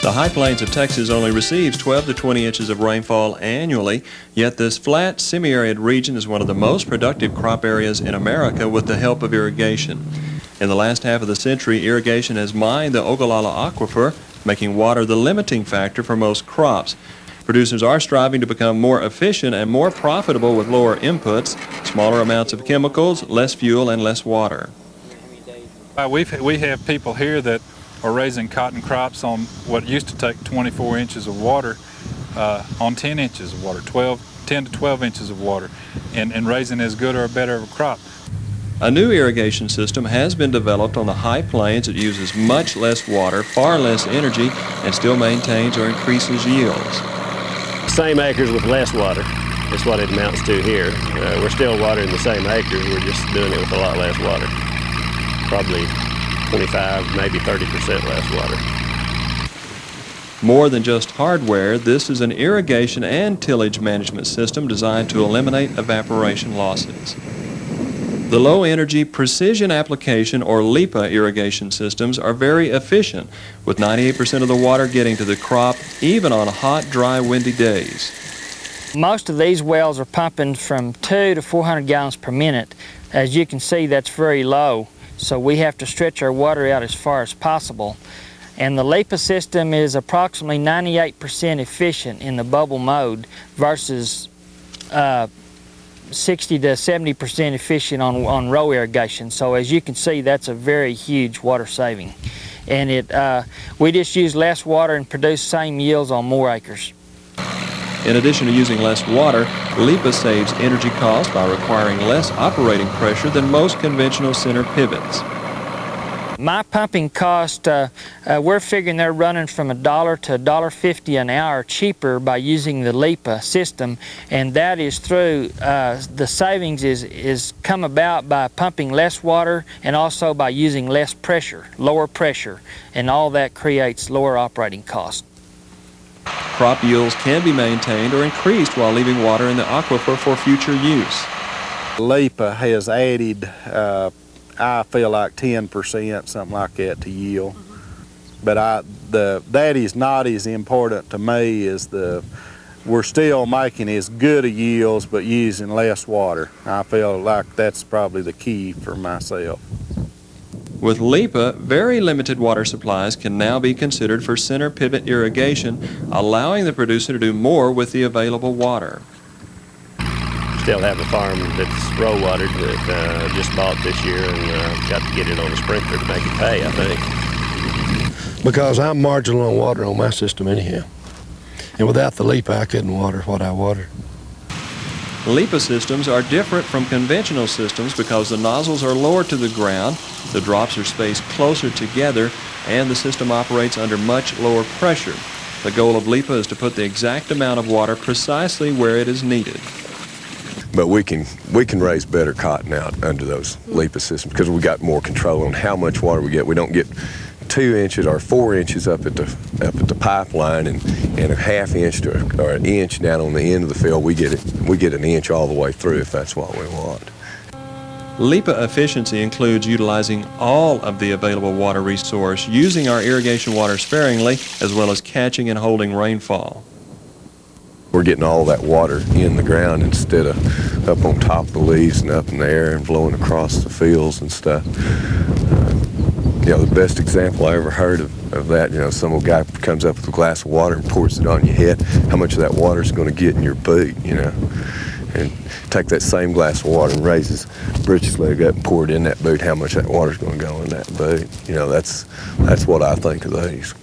The high plains of Texas only receives 12 to 20 inches of rainfall annually, yet this flat, semi-arid region is one of the most productive crop areas in America with the help of irrigation. In the last half of the century, irrigation has mined the Ogallala Aquifer, making water the limiting factor for most crops. Producers are striving to become more efficient and more profitable with lower inputs, smaller amounts of chemicals, less fuel, and less water. We have people here that are raising cotton crops on what used to take 24 inches of water on 10 inches of water, 10 to 12 inches of water, and raising as good or better of a crop. A new irrigation system has been developed on the high plains. It uses much less water, far less energy, and still maintains or increases yields. Same acres with less water. That's what it amounts to here. We're still watering the same acres, we're just doing it with a lot less water. Probably 25, maybe 30% less water. More than just hardware, this is an irrigation and tillage management system designed to eliminate evaporation losses. The low-energy precision application or LEPA irrigation systems are very efficient, with 98% of the water getting to the crop even on hot, dry, windy days. Most of these wells are pumping from 200 to 400 gallons per minute. As you can see, that's very low. So we have to stretch our water out as far as possible. And the LEPA system is approximately 98% efficient in the bubble mode versus 60 to 70% efficient on row irrigation. So as you can see, that's a very huge water saving. And we just use less water and produce same yields on more acres. In addition to using less water, LEPA saves energy costs by requiring less operating pressure than most conventional center pivots. My pumping cost, we're figuring they're running from $1 to $1.50 an hour cheaper by using the LEPA system, and that is through, the savings is come about by pumping less water and also by using less pressure, lower pressure, and all that creates lower operating costs. Crop yields can be maintained or increased while leaving water in the aquifer for future use. LEPA has added, I feel like 10%, something like that, to yield. But that is not as important to me as we're still making as good a yields but using less water. I feel like that's probably the key for myself. With LEPA, very limited water supplies can now be considered for center pivot irrigation, allowing the producer to do more with the available water. Still have a farm that's row watered that just bought this year and got to get it on a sprinkler to make it pay, I think. Because I'm marginal on water on my system anyhow. And without the LEPA, I couldn't water what I water. LEPA systems are different from conventional systems because the nozzles are lower to the ground, the drops are spaced closer together, and the system operates under much lower pressure. The goal of LEPA is to put the exact amount of water precisely where it is needed. But we can raise better cotton out under those LEPA systems because we got more control on how much water we get. We don't get 2 inches or 4 inches up at the pipeline and a half inch or an inch down on the end of the field. We get an inch all the way through if that's what we want. LEPA efficiency includes utilizing all of the available water resource, using our irrigation water sparingly, as well as catching and holding rainfall. We're getting all that water in the ground instead of up on top of the leaves and up in the air and blowing across the fields and stuff. You know, the best example I ever heard of that, you know, some old guy comes up with a glass of water and pours it on your head. How much of that water is going to get in your boot, you know? And take that same glass of water and raise his britches leg up and pour it in that boot. How much of that water is going to go in that boot? You know, that's what I think of these.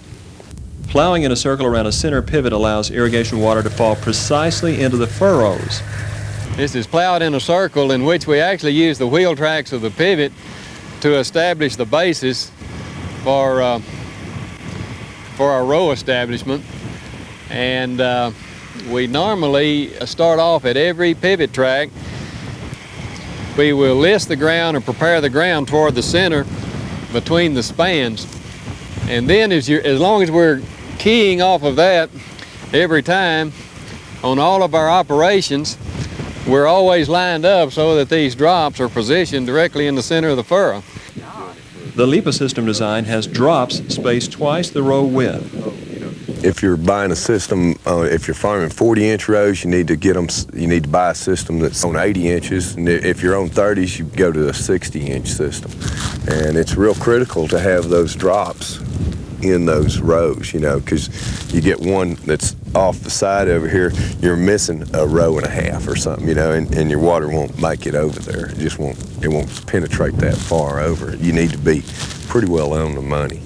Plowing in a circle around a center pivot allows irrigation water to fall precisely into the furrows. This is plowed in a circle in which we actually use the wheel tracks of the pivot to establish the basis for our row establishment. And we normally start off at every pivot track. We will list the ground or prepare the ground toward the center between the spans. And then as long as we're keying off of that every time on all of our operations, we're always lined up so that these drops are positioned directly in the center of the furrow. The LEPA system design has drops spaced twice the row width. if you're buying a system, if you're farming 40-inch rows, you need to buy a system that's on 80 inches. And if you're on 30s, you go to a 60-inch system. And it's real critical to have those drops in those rows, you know, because you get one that's off the side over here, you're missing a row and a half or something, you know, and your water won't make it over there. It won't penetrate that far over it. You need to be pretty well on the money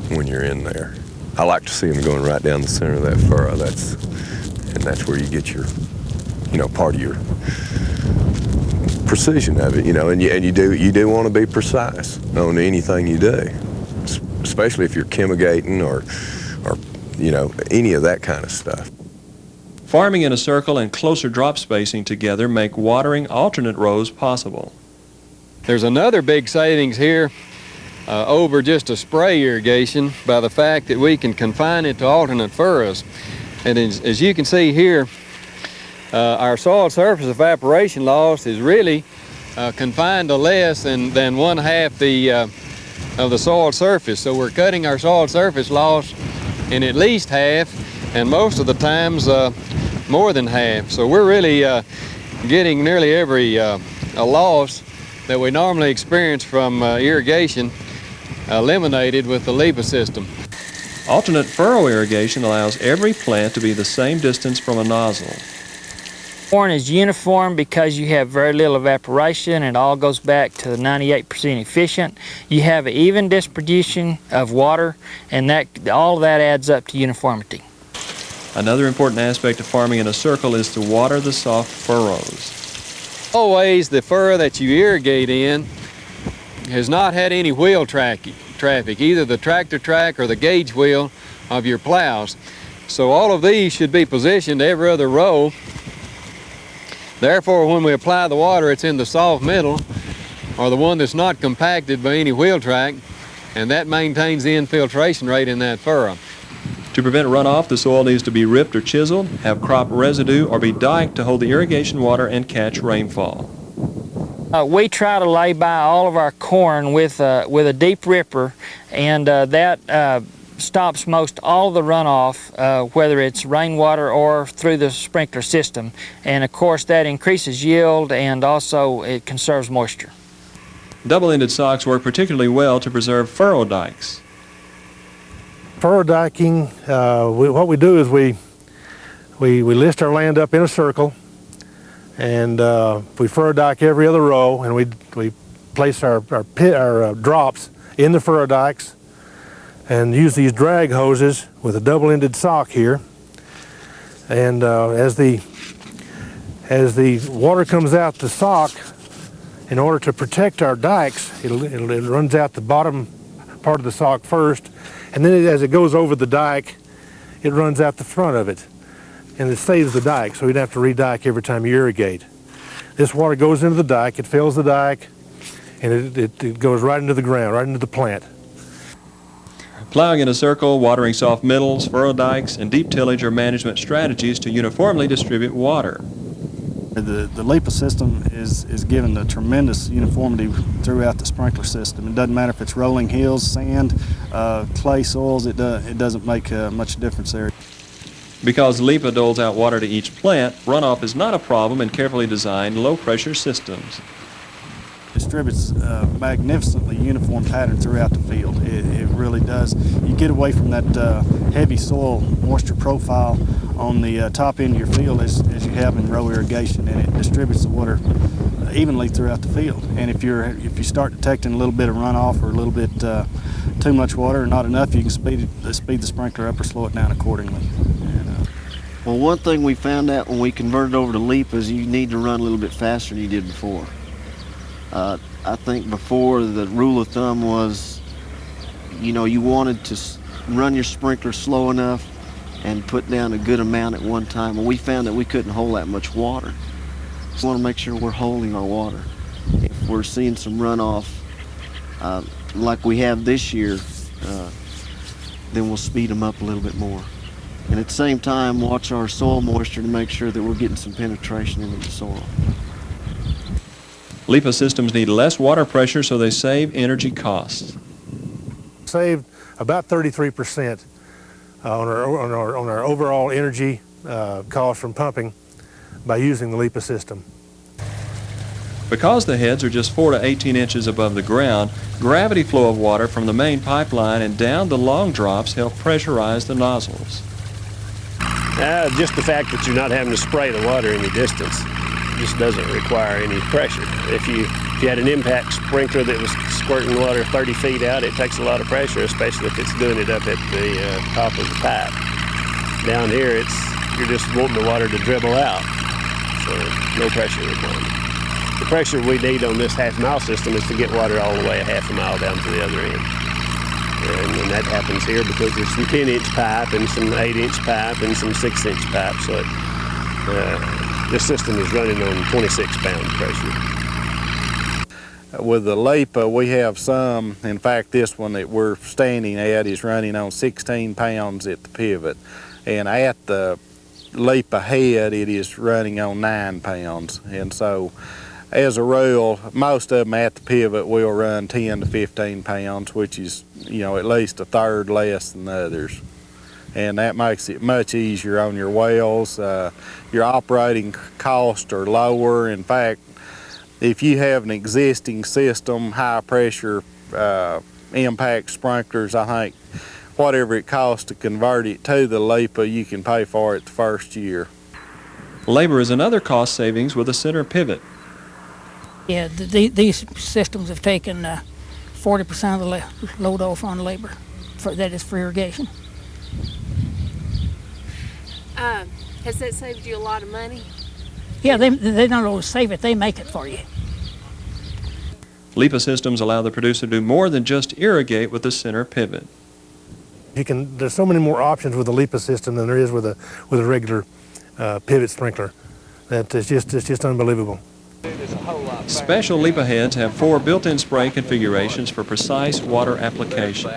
when you're in there. I like to see them going right down the center of that furrow. That's where you get your, you know, part of your precision of it, you know, and you do want to be precise on anything you do, especially if you're chemigating or you know, any of that kind of stuff. Farming in a circle and closer drop spacing together make watering alternate rows possible. There's another big savings here over just a spray irrigation by the fact that we can confine it to alternate furrows. And as you can see here, our soil surface evaporation loss is really confined to less than 1/2 of the soil surface. So we're cutting our soil surface loss in at least half, and most of the times more than half. So we're really getting nearly every a loss that we normally experience from irrigation eliminated with the LEPA system. Alternate furrow irrigation allows every plant to be the same distance from a nozzle. Corn is uniform because you have very little evaporation and it all goes back to the 98% efficient. You have an even distribution of water, and all of that adds up to uniformity. Another important aspect of farming in a circle is to water the soft furrows. Always the furrow that you irrigate in has not had any wheel traffic, either the tractor track or the gauge wheel of your plows. So all of these should be positioned every other row. Therefore, when we apply the water, it's in the soft middle, or the one that's not compacted by any wheel track, and that maintains the infiltration rate in that furrow. To prevent runoff, the soil needs to be ripped or chiseled, have crop residue, or be diked to hold the irrigation water and catch rainfall. We try to lay by all of our corn with a deep ripper, and that stops most all the runoff, whether it's rainwater or through the sprinkler system. And of course that increases yield, and also it conserves moisture. Double-ended socks work particularly well to preserve furrow dikes. Furrow diking, what we do is we list our land up in a circle, and we furrow dike every other row, and we place our drops in the furrow dikes, and use these drag hoses with a double-ended sock here. And as the water comes out the sock, in order to protect our dikes, it runs out the bottom part of the sock first, and then as it goes over the dike, it runs out the front of it, and it saves the dike, so you don't have to re-dike every time you irrigate. This water goes into the dike, it fills the dike, and it goes right into the ground, right into the plant. Plowing in a circle, watering soft middles, furrow dikes, and deep tillage are management strategies to uniformly distribute water. The LEPA system is given a tremendous uniformity throughout the sprinkler system. It doesn't matter if it's rolling hills, sand, clay soils, it doesn't make much difference there. Because LEPA doles out water to each plant, runoff is not a problem in carefully designed low-pressure systems. Distributes a magnificently uniform pattern throughout the field. It really does. You get away from that heavy soil moisture profile on the top end of your field as you have in row irrigation, and it distributes the water evenly throughout the field. And if you start detecting a little bit of runoff or a little bit too much water or not enough, you can speed the sprinkler up or slow it down accordingly. Well, one thing we found out when we converted over to LEPA is you need to run a little bit faster than you did before. I think before the rule of thumb was, you know, you wanted to run your sprinkler slow enough and put down a good amount at one time, and we found that we couldn't hold that much water. So we want to make sure we're holding our water. If we're seeing some runoff like we have this year, then we'll speed them up a little bit more. And at the same time, watch our soil moisture to make sure that we're getting some penetration into the soil. LEPA systems need less water pressure, so they save energy costs. Saved about 33% on our overall energy cost from pumping by using the LEPA system. Because the heads are just 4 to 18 inches above the ground, gravity flow of water from the main pipeline and down the long drops help pressurize the nozzles. Just the fact that you're not having to spray the water any distance just doesn't require any pressure. If you had an impact sprinkler that was squirting water 30 feet out, it takes a lot of pressure, especially if it's doing it up at the top of the pipe. Down here, you're just wanting the water to dribble out, so no pressure requirement. The pressure we need on this half-mile system is to get water all the way a half a mile down to the other end. And that happens here because there's some 10-inch pipe and some 8-inch pipe and some 6-inch pipe, so this system is running on 26-pound pressure. With the LEPA, we have some, in fact this one that we're standing at is running on 16 pounds at the pivot, and at the LEPA head it is running on 9 pounds, and so as a rule most of them at the pivot will run 10 to 15 pounds, which is, you know, at least a third less than the others, and that makes it much easier on your wells. Your operating costs are lower. In fact, if you have an existing system, high pressure impact sprinklers, I think whatever it costs to convert it to the LEPA, you can pay for it the first year. Labor is another cost savings with a center pivot. Yeah, these systems have taken 40% of the load off on labor. That is for irrigation. Has that saved you a lot of money? Yeah, they don't always save it, they make it for you. LEPA systems allow the producer to do more than just irrigate with the center pivot. There's so many more options with the LEPA system than there is with a regular pivot sprinkler. That it's just unbelievable. Special LEPA heads have 4 built-in spray configurations for precise water application.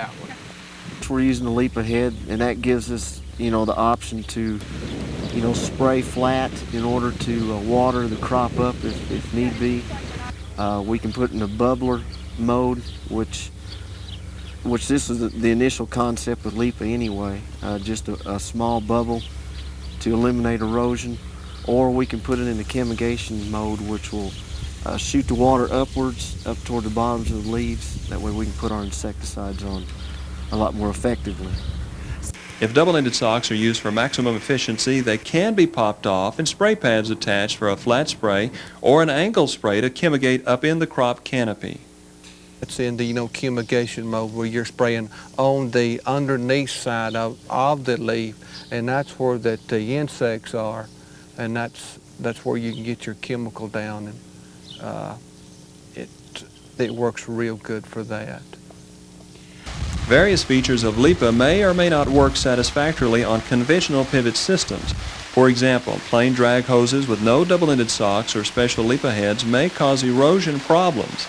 We're using the LEPA head, and that gives us, you know, the option to, you know, spray flat in order to water the crop up if need be. We can put in a bubbler mode, which this is the initial concept with LEPA anyway, just a small bubble to eliminate erosion, or we can put it in the chemigation mode, which will shoot the water upwards, up toward the bottoms of the leaves. That way we can put our insecticides on a lot more effectively. If double-ended socks are used for maximum efficiency, they can be popped off and spray pads attached for a flat spray or an angle spray to chemigate up in the crop canopy. It's in the, chemigation mode where you're spraying on the underneath side of the leaf, and that's where the insects are, and that's where you can get your chemical down, and it works real good for that. Various features of LEPA may or may not work satisfactorily on conventional pivot systems. For example, plain drag hoses with no double-ended socks or special LEPA heads may cause erosion problems.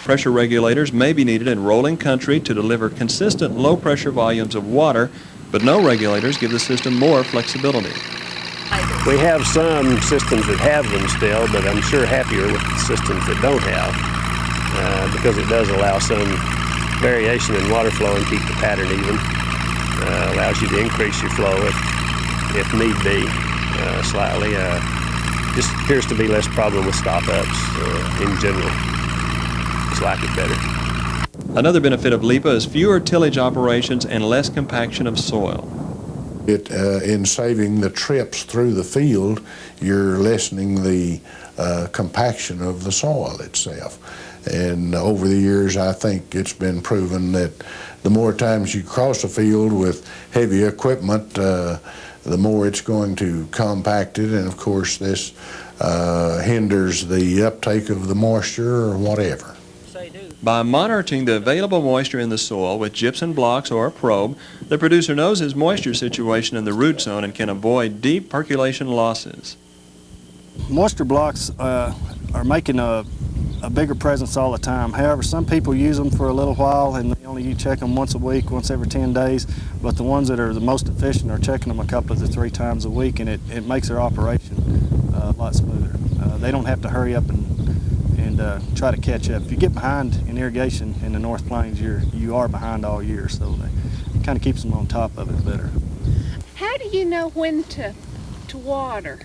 Pressure regulators may be needed in rolling country to deliver consistent low-pressure volumes of water, but no regulators give the system more flexibility. We have some systems that have them still, but I'm sure happier with the systems that don't have, because it does allow some variation in water flow and keep the pattern even. Allows you to increase your flow if need be slightly. Just appears to be less problem with stop-ups in general. Just like it better. Another benefit of LEPA is fewer tillage operations and less compaction of soil. In saving the trips through the field, you're lessening the compaction of the soil itself. And over the years, I think it's been proven that the more times you cross a field with heavy equipment, the more it's going to compact it, and of course this hinders the uptake of the moisture or whatever. By monitoring the available moisture in the soil with gypsum blocks or a probe, the producer knows his moisture situation in the root zone and can avoid deep percolation losses. Moisture blocks are making a bigger presence all the time. However, some people use them for a little while and you check them once a week, once every 10 days, but the ones that are the most efficient are checking them a couple to 3 times a week, and it makes their operation a lot smoother. They don't have to hurry up and try to catch up. If you get behind in irrigation in the North Plains, you are behind all year, so they kind of keeps them on top of it better. How do you know when to water?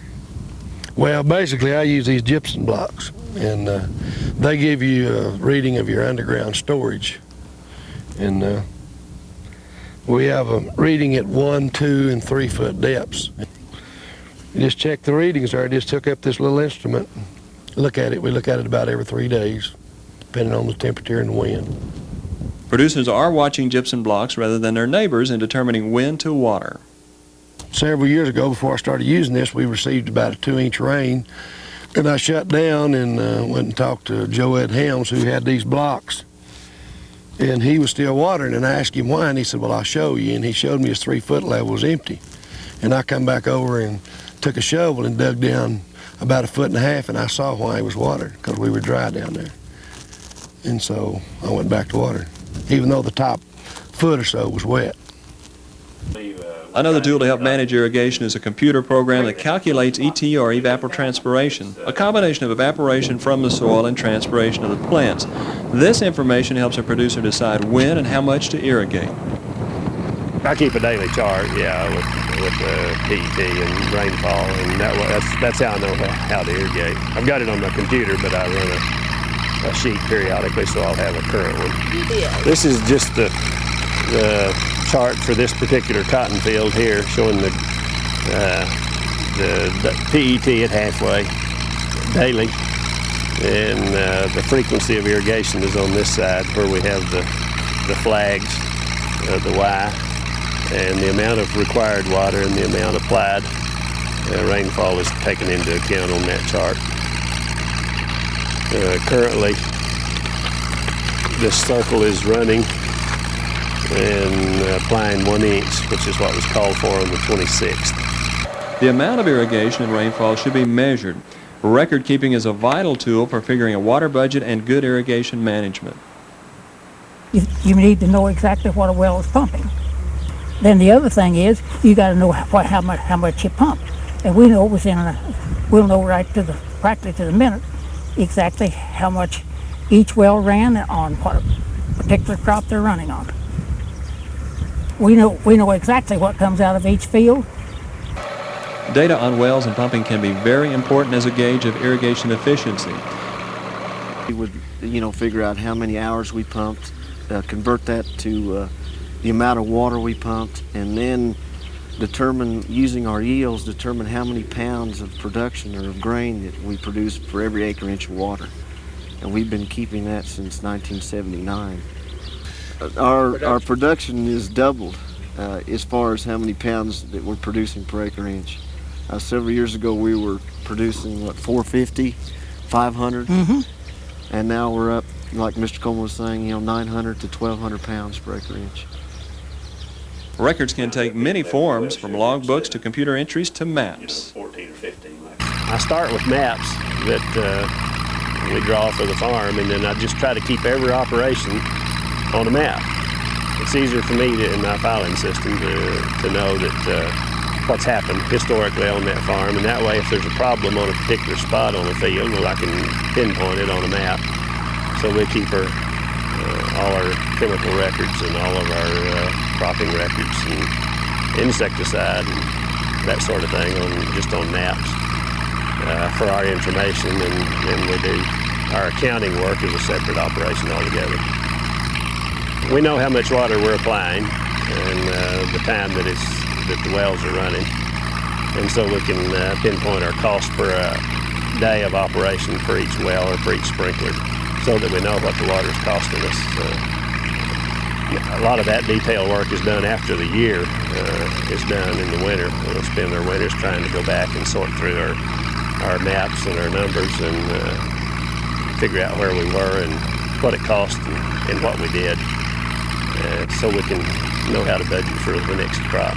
Well, basically, I use these gypsum blocks, and they give you a reading of your underground storage. And we have a reading at 1, 2, and 3 foot depths. You just check the readings there. I just hook up this little instrument, look at it. We look at it about every 3 days, depending on the temperature and the wind. Producers are watching gypsum blocks rather than their neighbors in determining when to water. Several years ago, before I started using this, we received about a 2-inch rain, and I shut down and went and talked to Joe Ed Helms, who had these blocks, and he was still watering, and I asked him why, and he said, well, I'll show you, and he showed me his 3 foot level was empty. And I come back over and took a shovel and dug down about 1.5 feet, and I saw why he was watering, because we were dry down there. And so I went back to watering, even though the top foot or so was wet. Another tool to help manage irrigation is a computer program that calculates ET, or evapotranspiration, a combination of evaporation from the soil and transpiration of the plants. This information helps a producer decide when and how much to irrigate. I keep a daily chart, with PET and rainfall, and that's how I know how to irrigate. I've got it on my computer, but I run a sheet periodically, so I'll have a current one. This is just the chart for this particular cotton field here, showing the PET at halfway daily, and the frequency of irrigation is on this side where we have the flags, the Y, and the amount of required water and the amount applied. Rainfall is taken into account on that chart. Currently, this circle is running and applying 1 inch, which is what was called for on the 26th. The amount of irrigation and rainfall should be measured. Record keeping is a vital tool for figuring a water budget and good irrigation management. You need to know exactly what a well is pumping. Then the other thing is you got to know how much you pumped, and we know we'll know practically to the minute exactly how much each well ran on what particular crop they're running on. We know exactly what comes out of each field. Data on wells and pumping can be very important as a gauge of irrigation efficiency. We would, figure out how many hours we pumped, convert that to the amount of water we pumped, and then using our yields, determine how many pounds of production or of grain that we produced for every acre inch of water. And we've been keeping that since 1979. Our production is doubled as far as how many pounds that we're producing per acre inch. Several years ago we were producing 450, 500, and now we're up, like Mr. Coleman was saying, 900 to 1,200 pounds per acre inch. Records can take many forms, from log books to computer entries to maps. I start with maps that we draw for the farm, and then I just try to keep every operation on a map. It's easier for me in my filing system to know that what's happened historically on that farm, and that way if there's a problem on a particular spot on the field, well, I can pinpoint it on a map. So we keep all our chemical records and all of our cropping records and insecticide and that sort of thing just on maps for our information, and we do our accounting work as a separate operation altogether. We know how much water we're applying and the time that the wells are running, and so we can pinpoint our cost per day of operation for each well or for each sprinkler, so that we know what the water is costing us. A lot of that detail work is done after the year is done in the winter. We'll spend our winters trying to go back and sort through our maps and our numbers and figure out where we were and what it cost and what we did, so we can know how to budget for the next crop.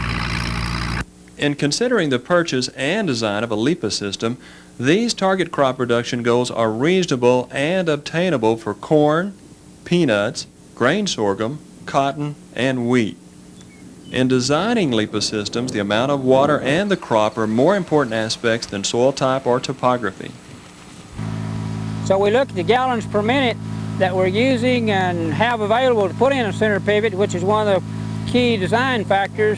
In considering the purchase and design of a LEPA system, these target crop production goals are reasonable and obtainable for corn, peanuts, grain sorghum, cotton, and wheat. In designing LEPA systems, the amount of water and the crop are more important aspects than soil type or topography. So we look at the gallons per minute that we're using and have available to put in a center pivot, which is one of the key design factors,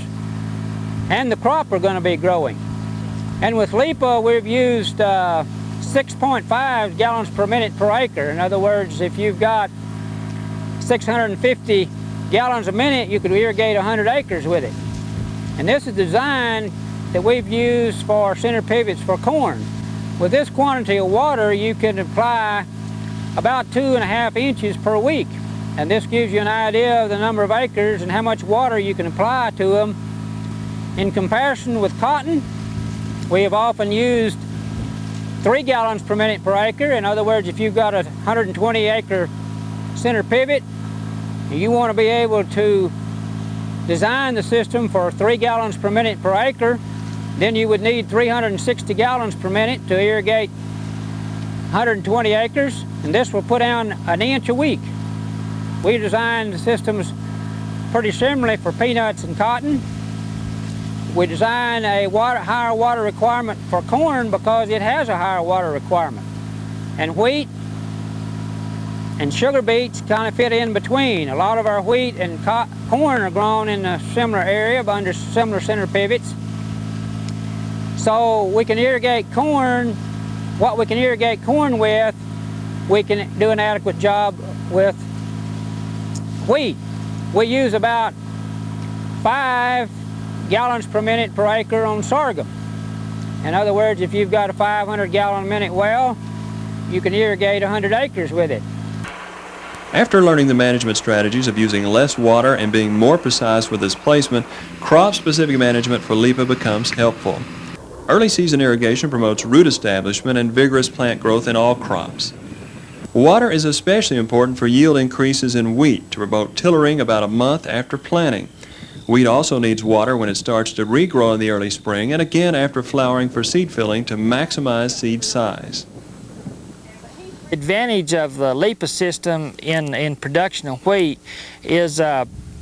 and the crop are going to be growing. And with LEPA, we've used 6.5 gallons per minute per acre. In other words, if you've got 650 gallons a minute, you could irrigate 100 acres with it. And this is design that we've used for center pivots for corn. With this quantity of water, you can apply about 2.5 inches per week. And this gives you an idea of the number of acres and how much water you can apply to them. In comparison with cotton, we have often used 3 gallons per minute per acre. In other words, if you've got a 120 acre center pivot, you want to be able to design the system for 3 gallons per minute per acre, then you would need 360 gallons per minute to irrigate 120 acres, and this will put down 1 inch a week. We designed the systems pretty similarly for peanuts and cotton. We designed a higher water requirement for corn because it has a higher water requirement. And wheat and sugar beets kind of fit in between. A lot of our wheat and corn are grown in a similar area but under similar center pivots. So we can irrigate corn. What we can irrigate corn with, we can do an adequate job with wheat. We use about 5 gallons per minute per acre on sorghum. In other words, if you've got a 500 gallon a minute well, you can irrigate 100 acres with it. After learning the management strategies of using less water and being more precise with its placement, crop-specific management for LEPA becomes helpful. Early season irrigation promotes root establishment and vigorous plant growth in all crops. Water is especially important for yield increases in wheat to promote tillering about a month after planting. Wheat also needs water when it starts to regrow in the early spring and again after flowering for seed filling to maximize seed size. Advantage of the LEPA system in production of wheat is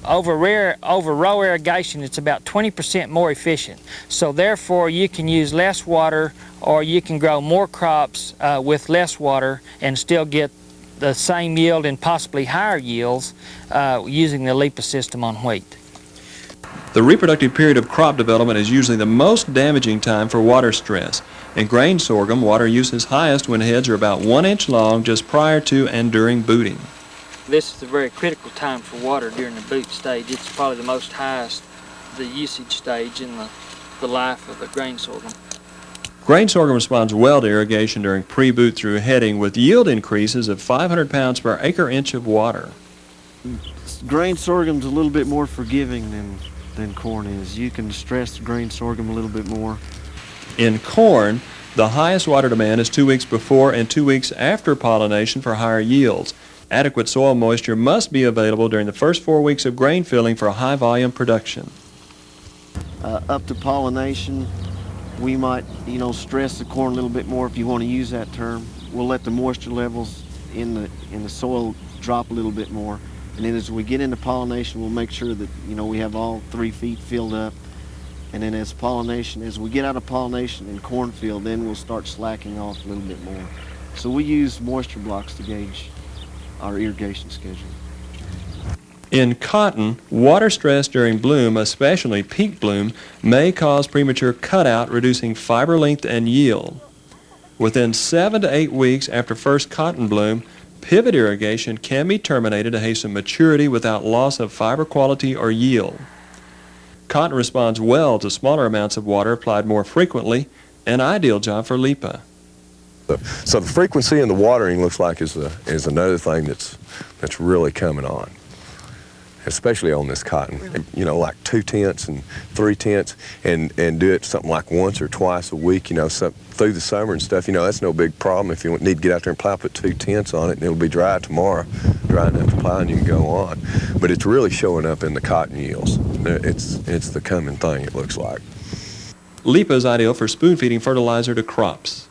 over row irrigation, it's about 20% more efficient. So therefore you can use less water or you can grow more crops with less water and still get the same yield and possibly higher yields using the LEPA system on wheat. The reproductive period of crop development is usually the most damaging time for water stress. In grain sorghum, water use is highest when heads are about 1 inch long just prior to and during booting. This is a very critical time for water during the boot stage. It's probably the most highest, the usage stage in the life of a grain sorghum. Grain sorghum responds well to irrigation during pre-boot through heading with yield increases of 500 pounds per acre inch of water. Grain sorghum's a little bit more forgiving than corn is. You can stress the grain sorghum a little bit more. In corn, the highest water demand is 2 weeks before and 2 weeks after pollination for higher yields. Adequate soil moisture must be available during the first 4 weeks of grain filling for high volume production. Up to pollination, we might, stress the corn a little bit more if you want to use that term. We'll let the moisture levels in the soil drop a little bit more. And then as we get into pollination, we'll make sure that, we have all 3 feet filled up. And then as we get out of pollination in cornfield, then we'll start slacking off a little bit more. So we use moisture blocks to gauge our irrigation schedule. In cotton, water stress during bloom, especially peak bloom, may cause premature cutout, reducing fiber length and yield. Within 7 to 8 weeks after first cotton bloom, pivot irrigation can be terminated to hasten maturity without loss of fiber quality or yield. Cotton responds well to smaller amounts of water applied more frequently, an ideal job for LEPA. So the frequency in the watering looks like is another thing that's really coming on, especially on this cotton. Like 2/10 and 3/10, and do it something like once or twice a week. Through the summer and stuff. That's no big problem. If you need to get out there and plow, put 2/10 on it, and it'll be dry tomorrow, dry enough to plow, and you can go on. But it's really showing up in the cotton yields. It's the coming thing. It looks like. LEPA is ideal for spoon feeding fertilizer to crops.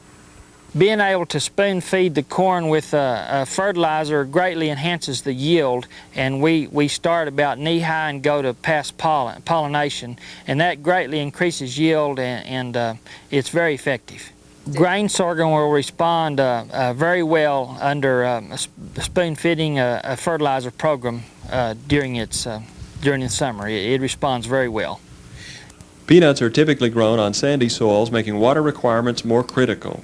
Being able to spoon feed the corn with a fertilizer greatly enhances the yield, and we start about knee-high and go to past pollination, and that greatly increases yield, and it's very effective. Grain sorghum will respond very well under spoon feeding a fertilizer program during its during the summer. It responds very well. Peanuts are typically grown on sandy soils, making water requirements more critical.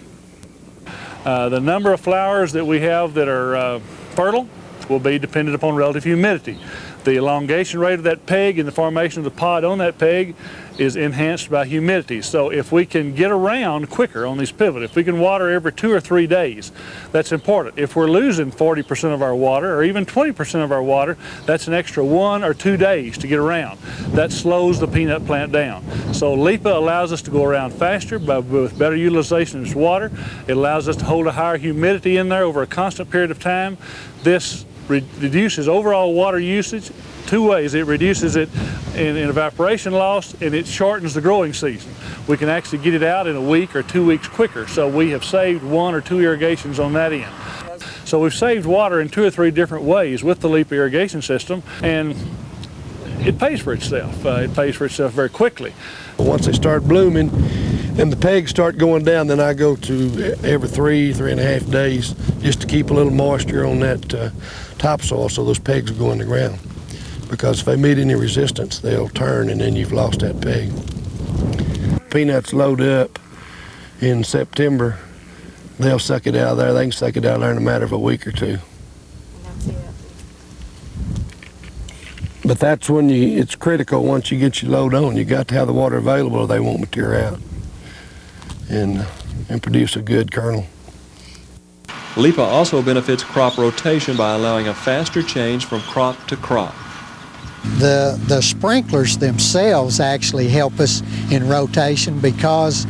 The number of flowers that we have that are fertile will be dependent upon relative humidity. The elongation rate of that peg and the formation of the pod on that peg is enhanced by humidity. So if we can get around quicker on these pivot, if we can water every 2 or 3 days, that's important. If we're losing 40% of our water or even 20% of our water, that's an extra 1 or 2 days to get around. That slows the peanut plant down. So LEPA allows us to go around faster with better utilization of its water. It allows us to hold a higher humidity in there over a constant period of time. This reduces overall water usage 2 ways. It reduces it in evaporation loss, and it shortens the growing season. We can actually get it out in a week or 2 weeks quicker, so we have saved 1 or 2 irrigations on that end. So we've saved water in 2 or 3 different ways with the LEPA irrigation system, and it pays for itself. It pays for itself very quickly. Once they start blooming and the pegs start going down, then I go to every 3.5 days just to keep a little moisture on that topsoil so those pegs will go in the ground. Because if they meet any resistance, they'll turn and then you've lost that peg. Peanuts load up in September. They'll suck it out of there. They can suck it out of there in a matter of a week or 2. But that's when it's critical once you get your load on. You got to have the water available or they won't mature out and produce a good kernel. LEPA also benefits crop rotation by allowing a faster change from crop to crop. The sprinklers themselves actually help us in rotation because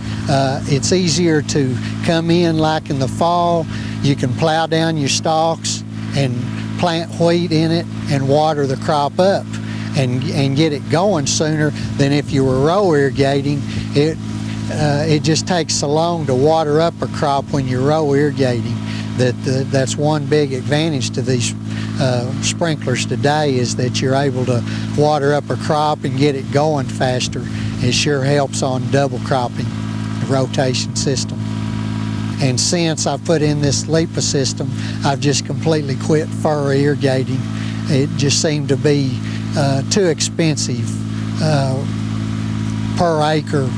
it's easier to come in like in the fall. You can plow down your stalks and plant wheat in it and water the crop up and get it going sooner than if you were row irrigating. It just takes so long to water up a crop when you're row irrigating. That's one big advantage to these sprinklers today is that you're able to water up a crop and get it going faster. It sure helps on double cropping, the rotation system. And since I put in this LEPA system, I've just completely quit furrow irrigating. It just seemed to be too expensive per acre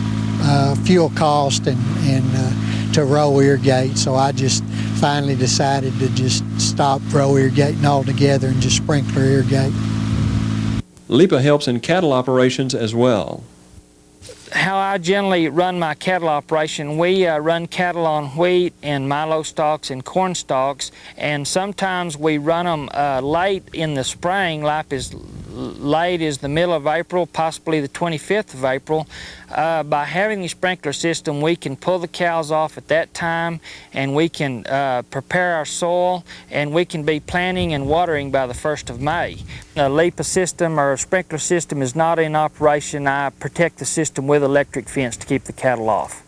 fuel cost and to row irrigate, so I just finally decided to just stop row irrigating altogether and just sprinkler irrigate. LEPA helps in cattle operations as well. How I generally run my cattle operation, we run cattle on wheat and milo stalks and corn stalks, and sometimes we run them late in the spring, like as late as the middle of April, possibly the 25th of April. By having the sprinkler system, we can pull the cows off at that time, and we can prepare our soil, and we can be planting and watering by the 1st of May. A LEPA system or a sprinkler system is not in operation. I protect the system with electric fence to keep the cattle off.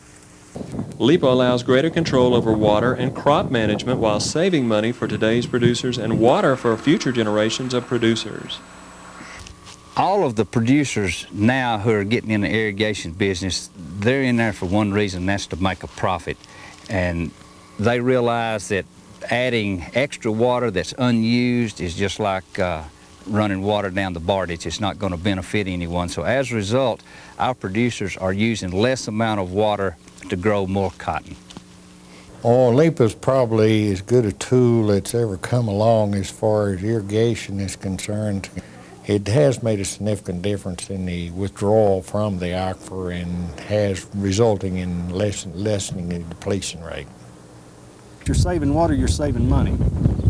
LEPA allows greater control over water and crop management while saving money for today's producers and water for future generations of producers. All of the producers now who are getting in the irrigation business, they're in there for one reason, and that's to make a profit. And they realize that adding extra water that's unused is just like running water down the Bardage. It's not going to benefit anyone. So as a result, our producers are using less amount of water to grow more cotton. Oh, LEPA's probably as good a tool that's ever come along as far as irrigation is concerned. It has made a significant difference in the withdrawal from the aquifer and has resulting in lessening the depletion rate. If you're saving water, you're saving money.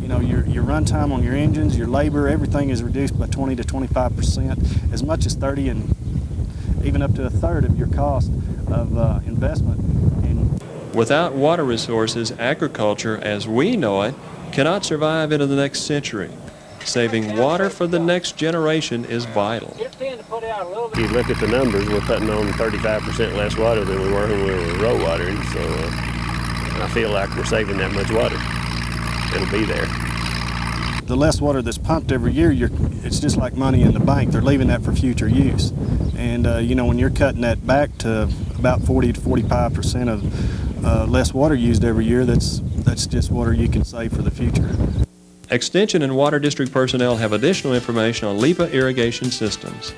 You know, your run time on your engines, your labor, everything is reduced by 20 to 25%, as much as 30 and even up to a third of your cost of investment. Without water resources, agriculture as we know it cannot survive into the next century. Saving water for the next generation is vital. If you look at the numbers, we're putting on 35% less water than we were when we were row watering, so I feel like we're saving that much water. It'll be there. The less water that's pumped every year, it's just like money in the bank. They're leaving that for future use. And you know, when you're cutting that back to about 40 to 45% of less water used every year, that's just water you can save for the future. Extension and Water District personnel have additional information on LEPA irrigation systems.